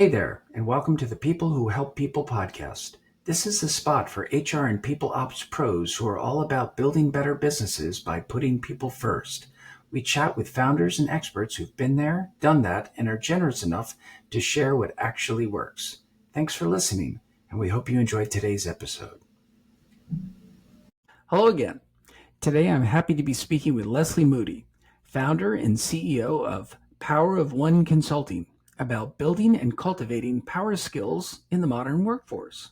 Hey there, and welcome to the People Who Help People podcast. This is the spot for HR and people ops pros who are all about building better businesses by putting people first. We chat with founders and experts who've been there, done that, and are generous enough to share what actually works. Thanks for listening, and we hope you enjoyed today's episode. Hello again. Today I'm happy to be speaking with Leslie Moody, founder and CEO of Power of One Consulting, about building and cultivating power skills in the modern workforce.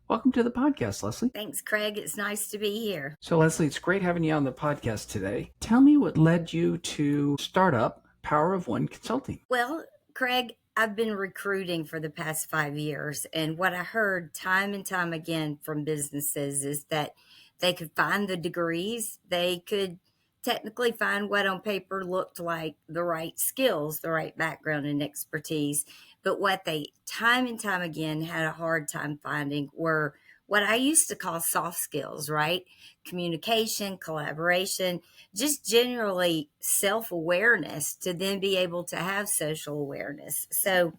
Welcome to the podcast, Leslie. Thanks, Craig. It's nice to be here. So, Leslie, it's great having you on the podcast today. Tell me what led you to start up Power of One Consulting. Well, Craig, I've been recruiting for the past 5 years, and what I heard time and time again from businesses is that they could find the degrees, they could technically find what on paper looked like the right skills, the right background and expertise. But what they time and time again had a hard time finding were what I used to call soft skills, right? Communication, collaboration, just generally self awareness to then be able to have social awareness. So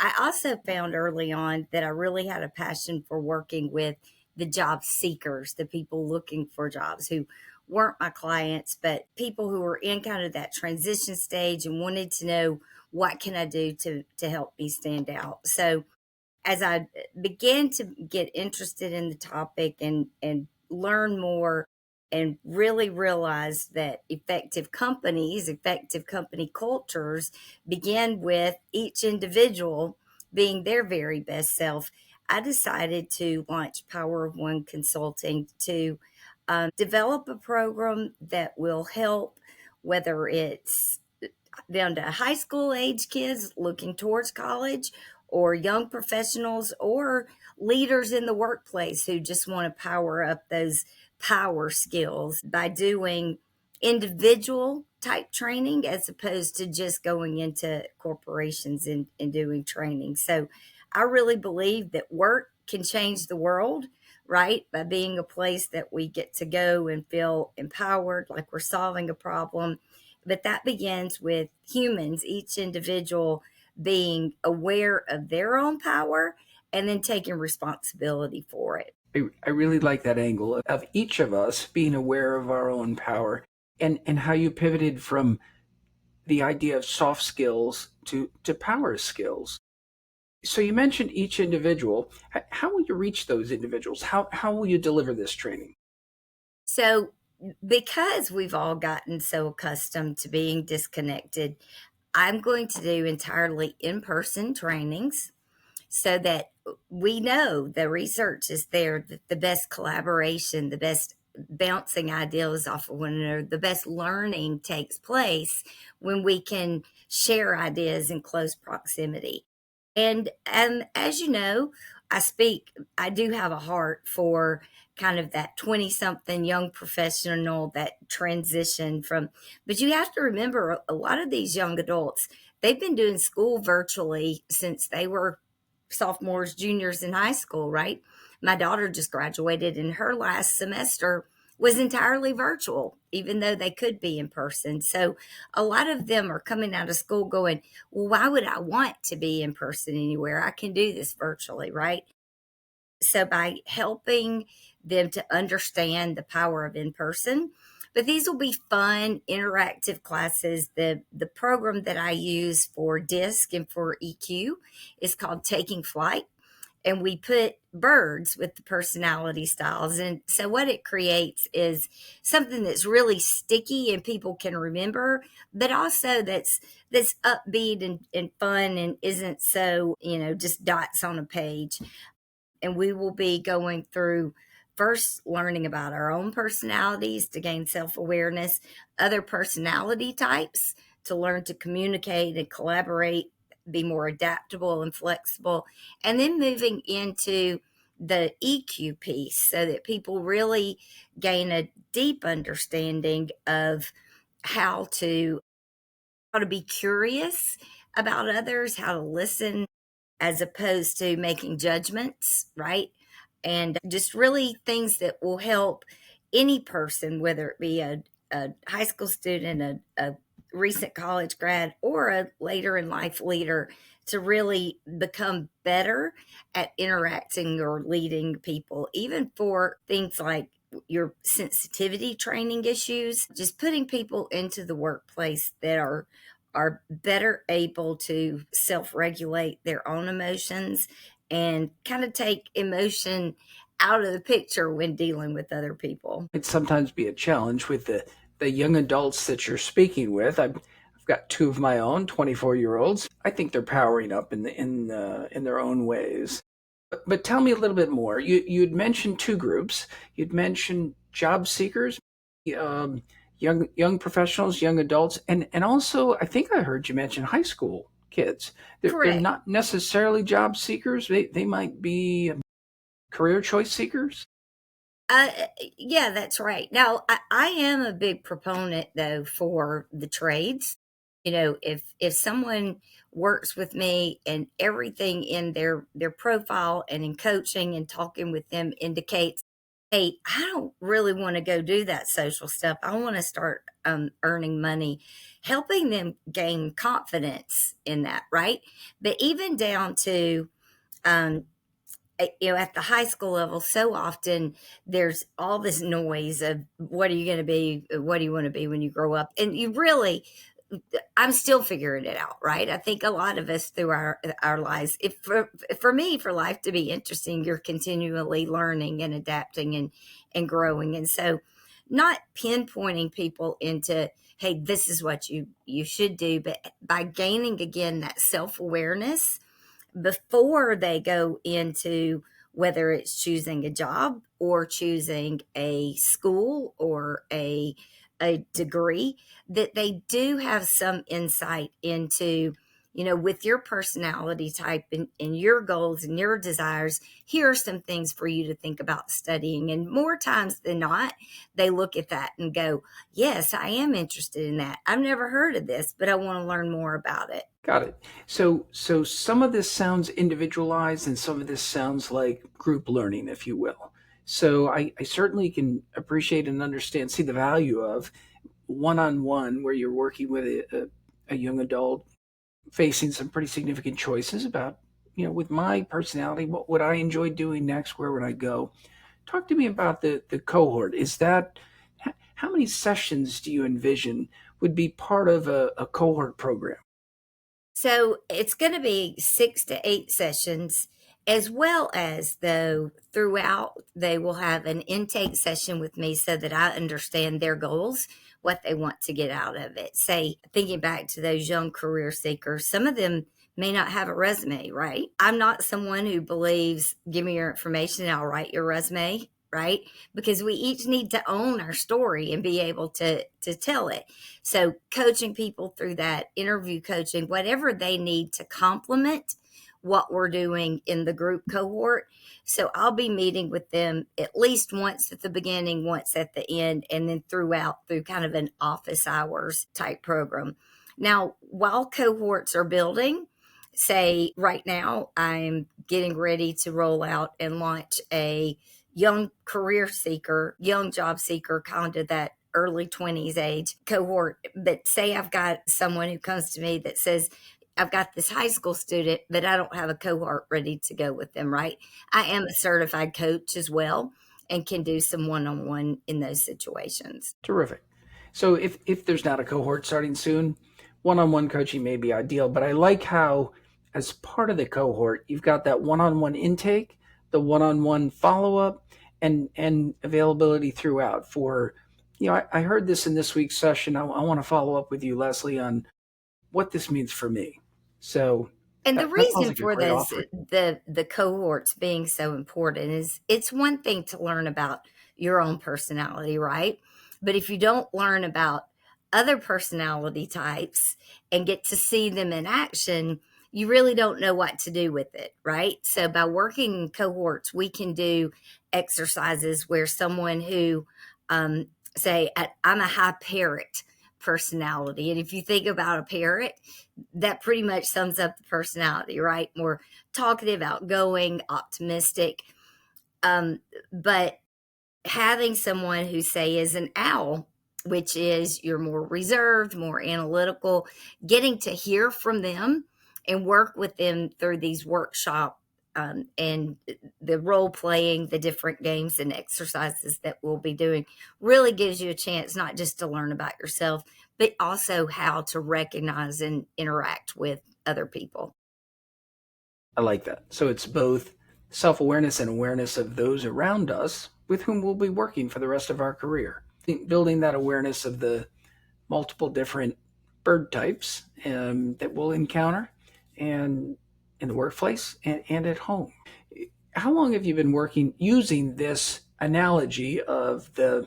I also found early on that I really had a passion for working with the job seekers, the people looking for jobs who weren't my clients, but people who were in kind of that transition stage and wanted to know what can I do to help me stand out. So as I began to get interested in the topic and learn more and really realize that effective companies, effective company cultures begin with each individual being their very best self, I decided to launch Power of One Consulting to develop a program that will help, whether it's down to high school age kids looking towards college, or young professionals, or leaders in the workplace who just want to power up those power skills by doing individual type training as opposed to just going into corporations and doing training. So I really believe that work can change the world, right? By being a place that we get to go and feel empowered, like we're solving a problem. But that begins with humans, each individual being aware of their own power and then taking responsibility for it. I really like that angle of each of us being aware of our own power and how you pivoted from the idea of soft skills to power skills. So you mentioned each individual. How will you reach those individuals? How will you deliver this training? So, because we've all gotten so accustomed to being disconnected, I'm going to do entirely in person trainings so that we know the research is there that the best collaboration, the best bouncing ideas off of one another, the best learning takes place when we can share ideas in close proximity. And as you know, I do have a heart for kind of that 20 something young professional that transition from, but you have to remember a lot of these young adults, they've been doing school virtually since they were sophomores, juniors in high school, right? My daughter just graduated and her last semester was entirely virtual, even though they could be in person. So a lot of them are coming out of school going, well, why would I want to be in person anywhere? I can do this virtually, right? So by helping them to understand the power of in person, but these will be fun, interactive classes. The program that I use for DISC and for EQ is called Taking Flight, and we put birds with the personality styles. And so what it creates is something that's really sticky and people can remember, but also that's upbeat and fun and isn't so, just dots on a page. And we will be going through first learning about our own personalities to gain self-awareness, other personality types to learn to communicate and collaborate, be more adaptable and flexible, and then moving into the EQ piece so that people really gain a deep understanding of how to how to be curious about others, how to listen as opposed to making judgments, right? And just really things that will help any person, whether it be a high school student, a recent college grad, or a later in life leader, to really become better at interacting or leading people, even for things like your sensitivity training issues, just putting people into the workplace that are better able to self-regulate their own emotions and kind of take emotion out of the picture when dealing with other people. It sometimes be a challenge with the young adults that you're speaking with. I've got two of my own 24-year-olds. I think they're powering up in their own ways. But tell me a little bit more. You'd mentioned two groups. You'd mentioned job seekers, um, young professionals, young adults, and also I think I heard you mention high school kids. They're Correct. not necessarily job seekers. They might be career choice seekers. Uh, yeah, that's right. Now, I am a big proponent though for the trades. You know, if someone works with me and everything in their profile and in coaching and talking with them indicates, hey, I don't really want to go do that social stuff. I want to start earning money, helping them gain confidence in that, right? But even down to um, at the high school level, so often there's all this noise of what are you going to be? What do you want to be when you grow up? And you really, I'm still figuring it out, right? I think a lot of us through our lives, if for me, for life to be interesting, you're continually learning and adapting and growing. And so not pinpointing people into, hey, this is what you should do, but by gaining again that self-awareness before they go into whether it's choosing a job or choosing a school or a degree, that they do have some insight into, with your personality type and your goals and your desires, here are some things for you to think about studying. And more times than not, they look at that and go, yes, I am interested in that. I've never heard of this, but I want to learn more about it. Got it. So some of this sounds individualized and some of this sounds like group learning, if you will. So I certainly can appreciate and understand, see the value of one-on-one where you're working with a young adult facing some pretty significant choices about, with my personality, what would I enjoy doing next? Where would I go? Talk to me about the cohort. Is that how many sessions do you envision would be part of a cohort program? So it's going to be 6 to 8 sessions, as well as, though, throughout, they will have an intake session with me so that I understand their goals, what they want to get out of it. Say, thinking back to those young career seekers, some of them may not have a resume, right? I'm not someone who believes, give me your information and I'll write your resume. Right, because we each need to own our story and be able to tell it. So coaching people through that, interview coaching, whatever they need to complement what we're doing in the group cohort. So I'll be meeting with them at least once at the beginning, once at the end, and then throughout through kind of an office hours type program. Now, while cohorts are building, say right now, I'm getting ready to roll out and launch a young career seeker, young job seeker, kind of that early 20s age cohort. But say I've got someone who comes to me that says, I've got this high school student, but I don't have a cohort ready to go with them, right? I am a certified coach as well and can do some one on one in those situations. Terrific. So if there's not a cohort starting soon, one-on-one coaching may be ideal, but I like how as part of the cohort, you've got that one-on-one intake, the one-on-one follow-up, and availability throughout for, I heard this in this week's session. I want to follow up with you, Leslie, on what this means for me. So And the that sounds reason like a for great those offering. the cohorts being so important is it's one thing to learn about your own personality, right? But if you don't learn about other personality types and get to see them in action, you really don't know what to do with it, right? So by working in cohorts, we can do exercises where someone who say I'm a high parrot personality, and if you think about a parrot, that pretty much sums up the personality, right? More talkative, outgoing, optimistic. But having someone who, say, is an owl, which is you're more reserved, more analytical, getting to hear from them and work with them through these workshops and the role playing, the different games and exercises that we'll be doing really gives you a chance not just to learn about yourself, but also how to recognize and interact with other people. I like that. So it's both self awareness and awareness of those around us with whom we'll be working for the rest of our career. Building that awareness of the multiple different bird types that we'll encounter and in the workplace and at home. How long have you been working using this analogy of the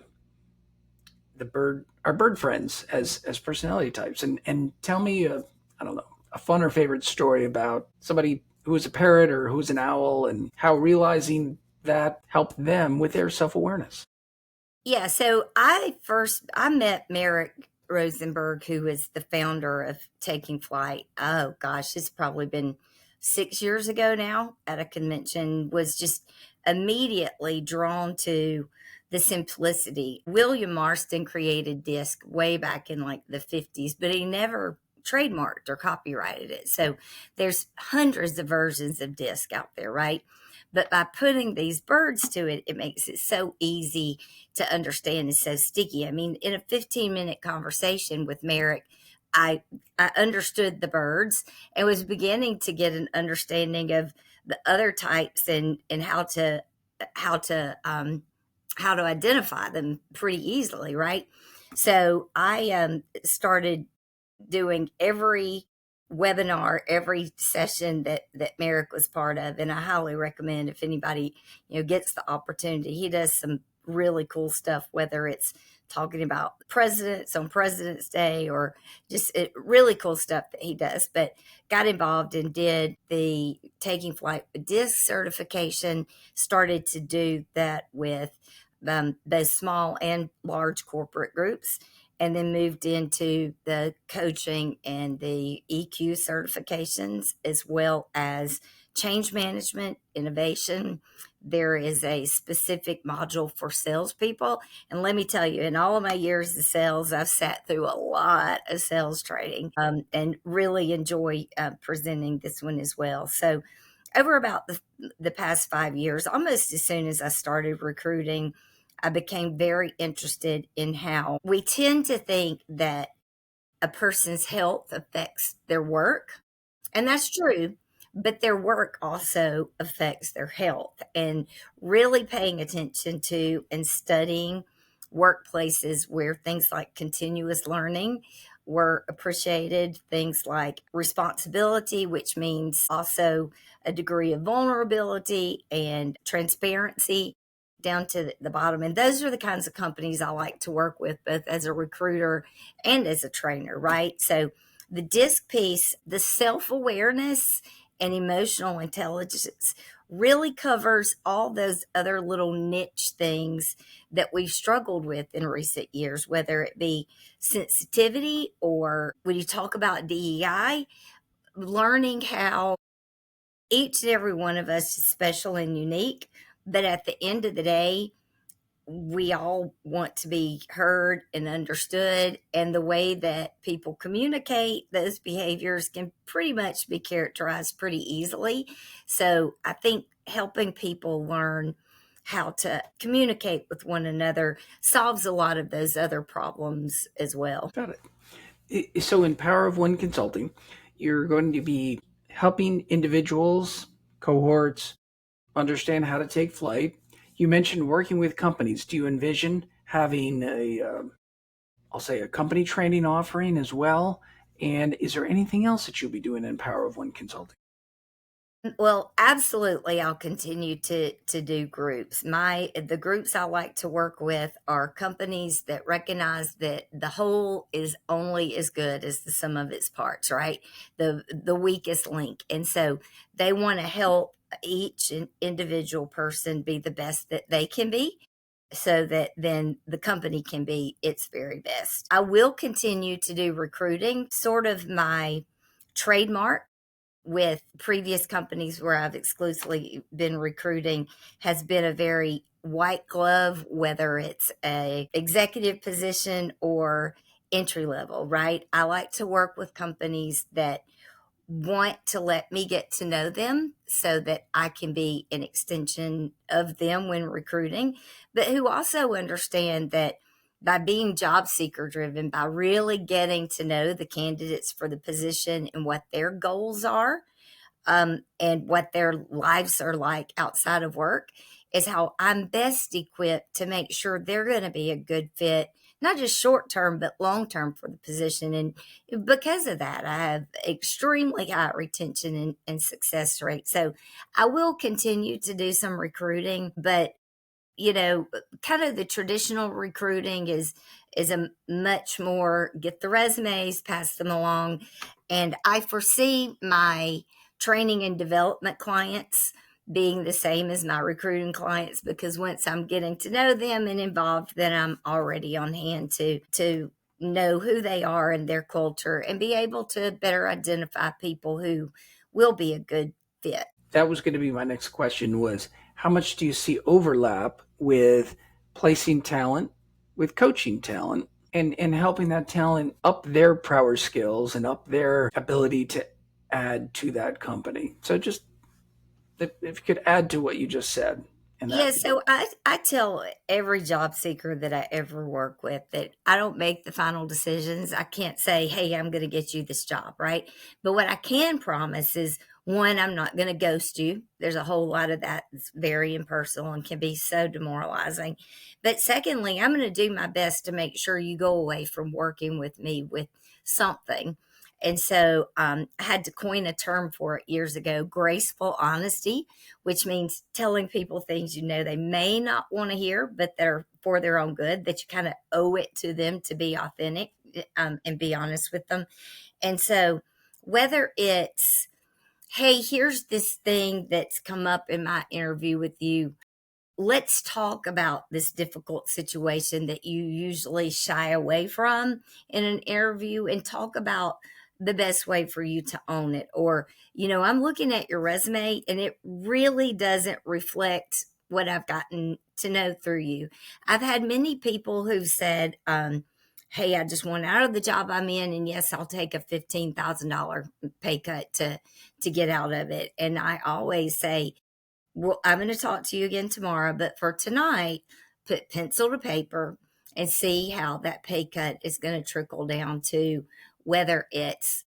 bird, our bird friends as personality types? And tell me I don't know, a fun or favorite story about somebody who was a parrot or who was an owl and how realizing that helped them with their self-awareness. Yeah, so I met Merrick Rosenberg, who is the founder of Taking Flight. Oh gosh, it's probably been 6 years ago now at a convention. Was just immediately drawn to the simplicity. William Marston created disc way back in like the 50s, but he never trademarked or copyrighted it. So there's hundreds of versions of disc out there, right? But by putting these birds to it, it makes it so easy to understand, is so sticky. I mean, in a 15-minute conversation with Merrick, I understood the birds and was beginning to get an understanding of the other types and how to how to identify them pretty easily, right? So I started doing every webinar, every session that Merrick was part of, and I highly recommend if anybody gets the opportunity. He does some really cool stuff, whether it's talking about presidents on President's Day or just really cool stuff that he does. But got involved and did the Taking Flight with Disc certification. Started to do that with both small and large corporate groups, and then moved into the coaching and the EQ certifications, as well as change management, innovation. There is a specific module for salespeople. And let me tell you, in all of my years of sales, I've sat through a lot of sales training and really enjoy presenting this one as well. So, over about the past 5 years, almost as soon as I started recruiting, I became very interested in how we tend to think that a person's health affects their work. And that's true, but their work also affects their health. And really paying attention to and studying workplaces where things like continuous learning were appreciated, things like responsibility, which means also a degree of vulnerability and transparency down to the bottom. And those are the kinds of companies I like to work with, both as a recruiter and as a trainer, right? So the disc piece, the self awareness and emotional intelligence really covers all those other little niche things that we've struggled with in recent years, whether it be sensitivity or when you talk about DEI, learning how each and every one of us is special and unique. But at the end of the day, we all want to be heard and understood, and the way that people communicate those behaviors can pretty much be characterized pretty easily. So I think helping people learn how to communicate with one another solves a lot of those other problems as well. Got it. So in Power of One Consulting, you're going to be helping individuals, cohorts, understand how to take flight. You mentioned working with companies. Do you envision having I'll say a company training offering as well? And is there anything else that you'll be doing in Power of One Consulting? Well, absolutely, I'll continue to do groups. The groups I like to work with are companies that recognize that the whole is only as good as the sum of its parts, right? The weakest link. And so they want to help each individual person be the best that they can be, so that then the company can be its very best. I will continue to do recruiting, sort of my trademark with previous companies where I've exclusively been recruiting has been a very white glove, whether it's a executive position or entry level, right? I like to work with companies that want to let me get to know them so that I can be an extension of them when recruiting, but who also understand that by being job seeker driven, by really getting to know the candidates for the position and what their goals are, and what their lives are like outside of work, is how I'm best equipped to make sure they're going to be a good fit, not just short term, but long term for the position. And because of that, I have extremely high retention and success rate. So I will continue to do some recruiting, but kind of the traditional recruiting is a much more get the resumes, pass them along. And I foresee my training and development clients being the same as my recruiting clients, because once I'm getting to know them and involved, then I'm already on hand to know who they are and their culture and be able to better identify people who will be a good fit. That was going to be my next question, was how much do you see overlap with placing talent with coaching talent and helping that talent up their power skills and up their ability to add to that company? So just if you could add to what you just said in that Yeah, regard. so I tell every job seeker that I ever work with that I don't make the final decisions. I can't say, hey, I'm going to get you this job, right? But what I can promise is, one, I'm not going to ghost you. There's a whole lot of that that's very impersonal and can be so demoralizing. But secondly, I'm going to do my best to make sure you go away from working with me with something. And so I had to coin a term for it years ago, graceful honesty, which means telling people things they may not want to hear, but they're for their own good, that you kind of owe it to them to be authentic, and be honest with them. And so, whether it's, hey, here's this thing that's come up in my interview with you, let's talk about this difficult situation that you usually shy away from in an interview, and talk about the best way for you to own it. Or, I'm looking at your resume and it really doesn't reflect what I've gotten to know through you. I've had many people who've said, hey, I just want out of the job I'm in, and yes, I'll take a $15,000 pay cut to get out of it. And I always say, well, I'm going to talk to you again tomorrow, but for tonight, put pencil to paper and see how that pay cut is going to trickle down to whether it's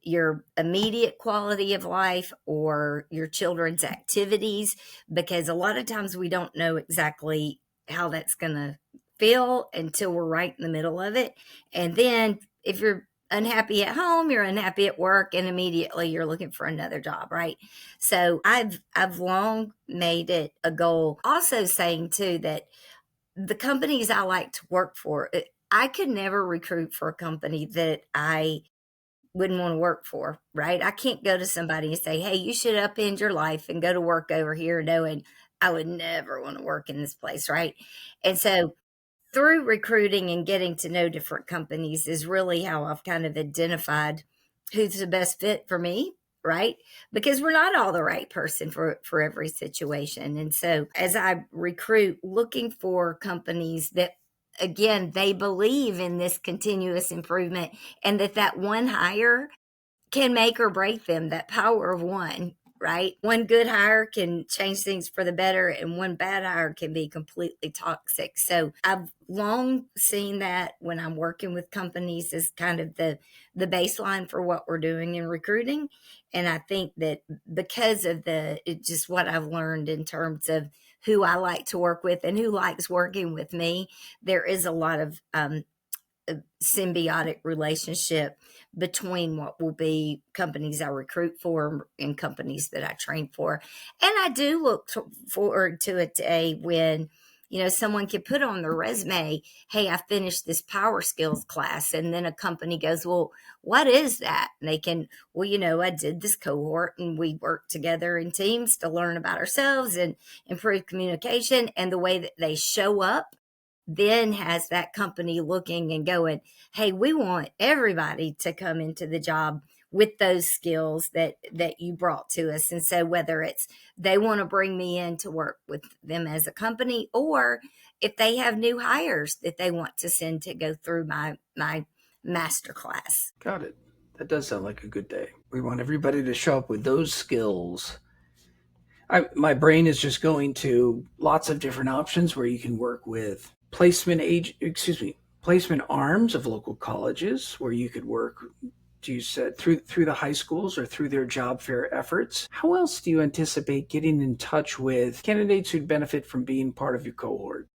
your immediate quality of life or your children's activities, because a lot of times we don't know exactly how that's going to feel until we're right in the middle of it. And then if you're unhappy at home, you're unhappy at work, and immediately you're looking for another job, right? So I've long made it a goal, also saying too that the companies I like to work for, I could never recruit for a company that I wouldn't want to work for, right? I can't go to somebody and say, hey, you should upend your life and go to work over here, knowing I would never want to work in this place, right? And so through recruiting and getting to know different companies is really how I've kind of identified who's the best fit for me, right? Because we're not all the right person for every situation. And so as I recruit, looking for companies that, again, they believe in this continuous improvement, and that one hire can make or break them, that power of one, right? One good hire can change things for the better, and one bad hire can be completely toxic. So I've long seen that when I'm working with companies as kind of the baseline for what we're doing in recruiting. And I think that because of just what I've learned in terms of who I like to work with and who likes working with me, there is a lot of a symbiotic relationship between what will be companies I recruit for and companies that I train for. And I do look forward to a day when, someone can put on their resume, hey, I finished this power skills class. And then a company goes, well, what is that? And they can, well, I did this cohort and we worked together in teams to learn about ourselves and improve communication. And the way that they show up then has that company looking and going, hey, we want everybody to come into the job with those skills that you brought to us. And so whether it's they want to bring me in to work with them as a company, or if they have new hires that they want to send to go through my master class. Got it. That does sound like a good day. We want everybody to show up with those skills. My brain is just going to lots of different options where you can work with placement arms of local colleges, where you could work, you said, through the high schools or through their job fair efforts. How else do you anticipate getting in touch with candidates who'd benefit from being part of your cohort?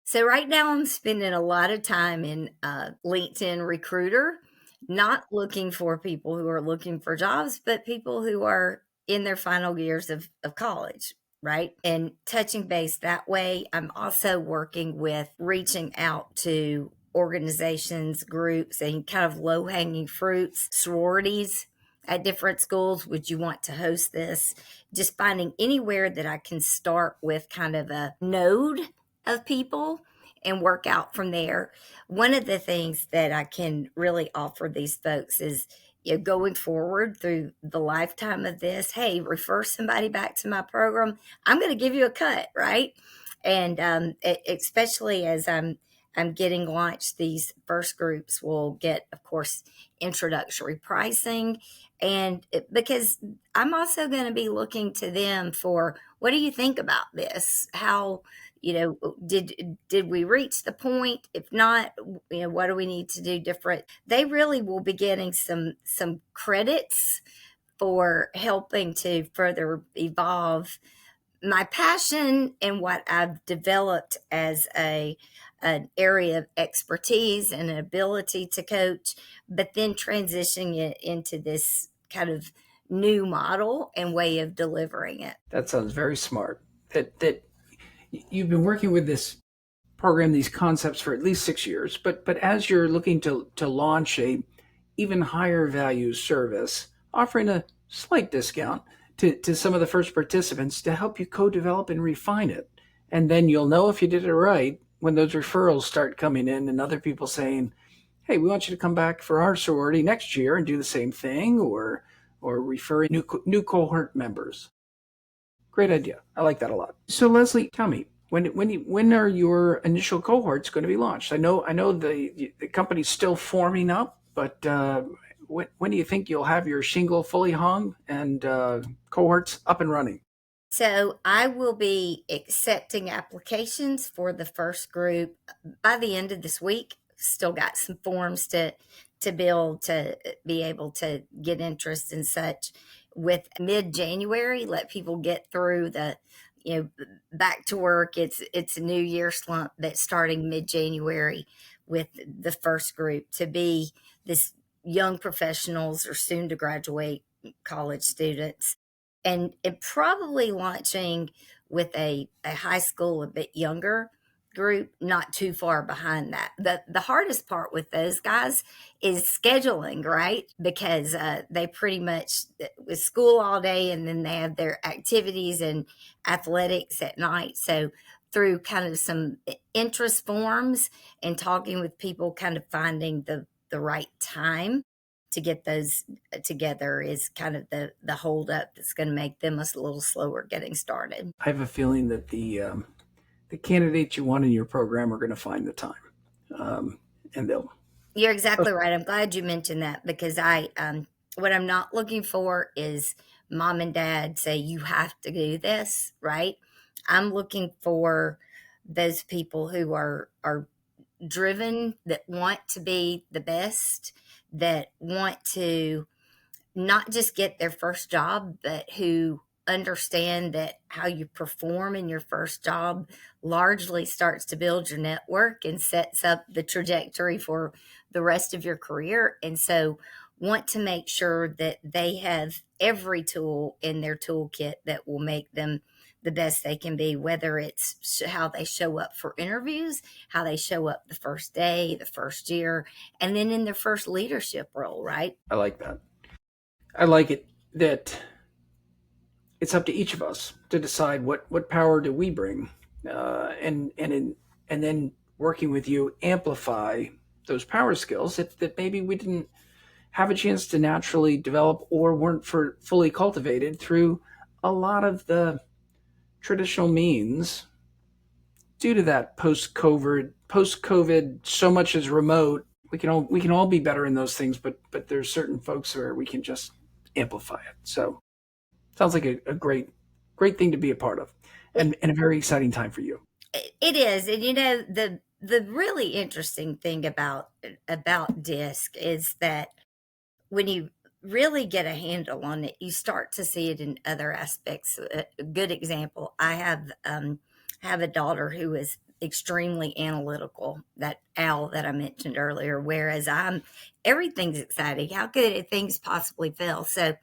So right now I'm spending a lot of time in LinkedIn Recruiter, not looking for people who are looking for jobs, but people who are in their final years of college, right? And touching base that way. I'm also working with reaching out to organizations, groups, and kind of low hanging fruits, sororities at different schools. Would you want to host this? Just finding anywhere that I can start with kind of a node of people and work out from there. One of the things that I can really offer these folks is, going forward through the lifetime of this, hey, refer somebody back to my program. I'm going to give you a cut, right? And especially as I'm getting launched, these first groups will get, of course, introductory pricing, and because I'm also going to be looking to them for, what do you think about this? How, did we reach the point? If not, what do we need to do different? They really will be getting some credits for helping to further evolve my passion and what I've developed as an area of expertise and an ability to coach, but then transitioning it into this kind of new model and way of delivering it. That sounds very smart. That you've been working with this program, these concepts for at least 6 years, but as you're looking to launch a even higher value service, offering a slight discount to some of the first participants to help you co-develop and refine it. And then you'll know if you did it right when those referrals start coming in and other people saying, hey, we want you to come back for our sorority next year and do the same thing, or referring new cohort members. Great idea. I like that a lot. So Leslie, tell me, when are your initial cohorts going to be launched? I know the company's still forming up, but when do you think you'll have your shingle fully hung and cohorts up and running? So I will be accepting applications for the first group by the end of this week. Still got some forms to build to be able to get interest and such. With mid January, let people get through the, back to work. It's a new year slump that's starting mid January with the first group to be this young professionals or soon to graduate college students, and probably launching with a high school a bit younger group, not too far behind that. The hardest part with those guys is scheduling, right? Because they pretty much with school all day, and then they have their activities and athletics at night. So through kind of some interest forms and talking with people, kind of finding the right time to get those together is kind of the hold up that's going to make them a little slower getting started. I have a feeling that the candidates you want in your program are going to find the time, and they'll. You're exactly right. I'm glad you mentioned that, because what I'm not looking for is mom and dad say you have to do this, right? I'm looking for those people who are driven, that want to be the best, that want to not just get their first job, but who understand that how you perform in your first job largely starts to build your network and sets up the trajectory for the rest of your career. And so want to make sure that they have every tool in their toolkit that will make them the best they can be, whether it's how they show up for interviews, how they show up the first day, the first year, and then in their first leadership role, right? I like that. I like it that it's up to each of us to decide what power do we bring, and then working with you amplify those power skills that maybe we didn't have a chance to naturally develop or weren't fully cultivated through a lot of the traditional means due to that post COVID, so much is remote. we can all be better in those things, but there's certain folks where we can just amplify it. So sounds like a great thing to be a part of, and a very exciting time for you. It is, and the really interesting thing about disc is that when you really get a handle on it, you start to see it in other aspects. A good example, I have a daughter who is extremely analytical, that owl that I mentioned earlier, whereas everything's exciting. How could things possibly fail? So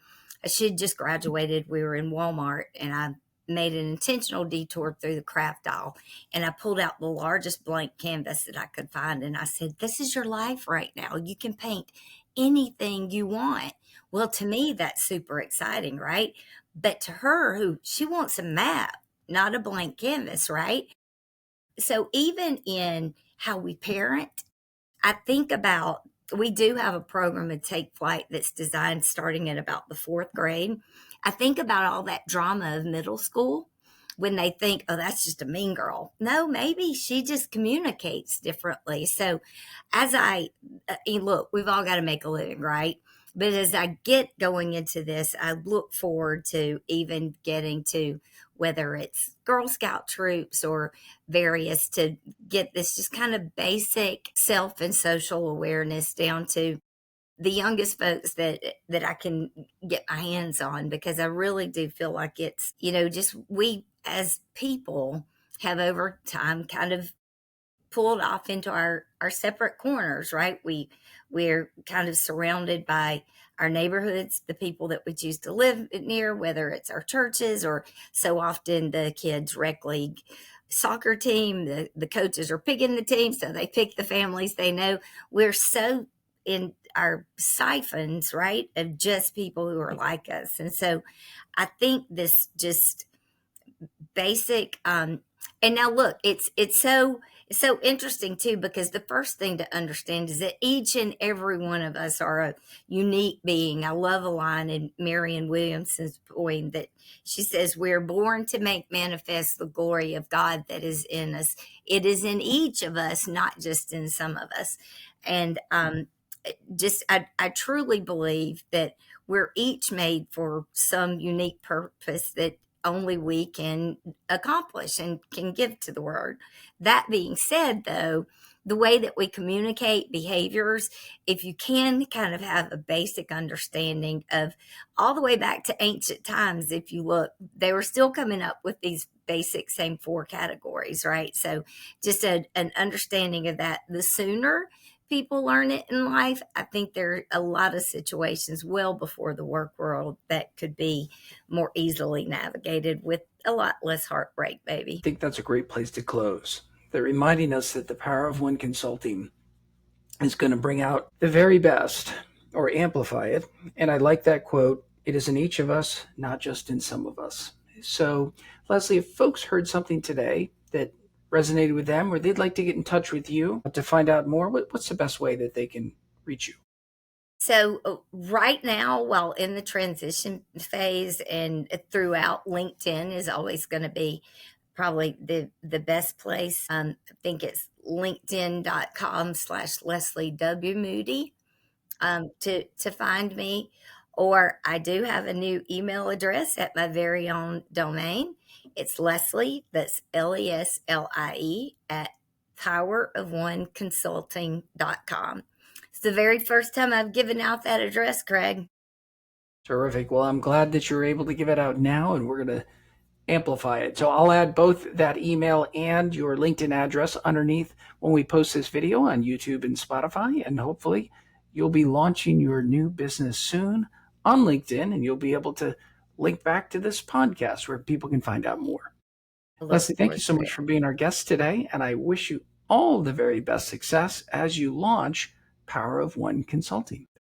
she had just graduated. We were in Walmart, and I made an intentional detour through the craft aisle, and I pulled out the largest blank canvas that I could find, and I said, "This is your life right now. You can paint anything you want." Well, to me, that's super exciting, right? But to her, who she wants a map, not a blank canvas, right? So even in how we parent, I think about, we do have a program at Take Flight that's designed starting at about the fourth grade. I think about all that drama of middle school when they think, oh, that's just a mean girl. No, maybe she just communicates differently. So as look, we've all got to make a living, right? But as I get going into this, I look forward to even getting to whether it's Girl Scout troops or various, to get this just kind of basic self and social awareness down to the youngest folks that I can get my hands on, because I really do feel like it's, just we as people have over time kind of pulled off into our separate corners, right? We're kind of surrounded by our neighborhoods, the people that we choose to live near, whether it's our churches, or so often the kids' rec league soccer team, the coaches are picking the team, so they pick the families they know. We're so in our siphons, right, of just people who are like us. And so I think this just basic, and now look, it's so interesting too, because the first thing to understand is that each and every one of us are a unique being. I love a line in Marianne Williamson's poem that she says, we're born to make manifest the glory of God that is in us. It is in each of us, not just in some of us. And I truly believe that we're each made for some unique purpose that only we can accomplish and can give to the world. That being said, though, the way that we communicate behaviors, if you can kind of have a basic understanding of, all the way back to ancient times, if you look, they were still coming up with these basic same four categories, right? So just an understanding of that, the sooner people learn it in life, I think there are a lot of situations well before the work world that could be more easily navigated with a lot less heartbreak, I maybe. think that's a great place to close. They're reminding us that the power of one consulting is going to bring out the very best or amplify it. And I like that quote, it is in each of us, not just in some of us. So, Leslie, if folks heard something today that resonated with them, or they'd like to get in touch with you to find out more, what's the best way that they can reach you? So, right now, while in the transition phase and throughout, LinkedIn is always going to be probably the best place. I think it's linkedin.com/Leslie W. Moody, to find me. Or I do have a new email address at my very own domain. It's Leslie, that's LESLIE, at powerofoneconsulting.com. It's the very first time I've given out that address, Craig. Terrific. Well, I'm glad that you're able to give it out now, and we're going to amplify it. So I'll add both that email and your LinkedIn address underneath when we post this video on YouTube and Spotify. And hopefully you'll be launching your new business soon on LinkedIn, and you'll be able to link back to this podcast where people can find out more. I look Leslie, thank you forward so to much it. for being our guest today. And I wish you all the very best success as you launch Power of One Consulting.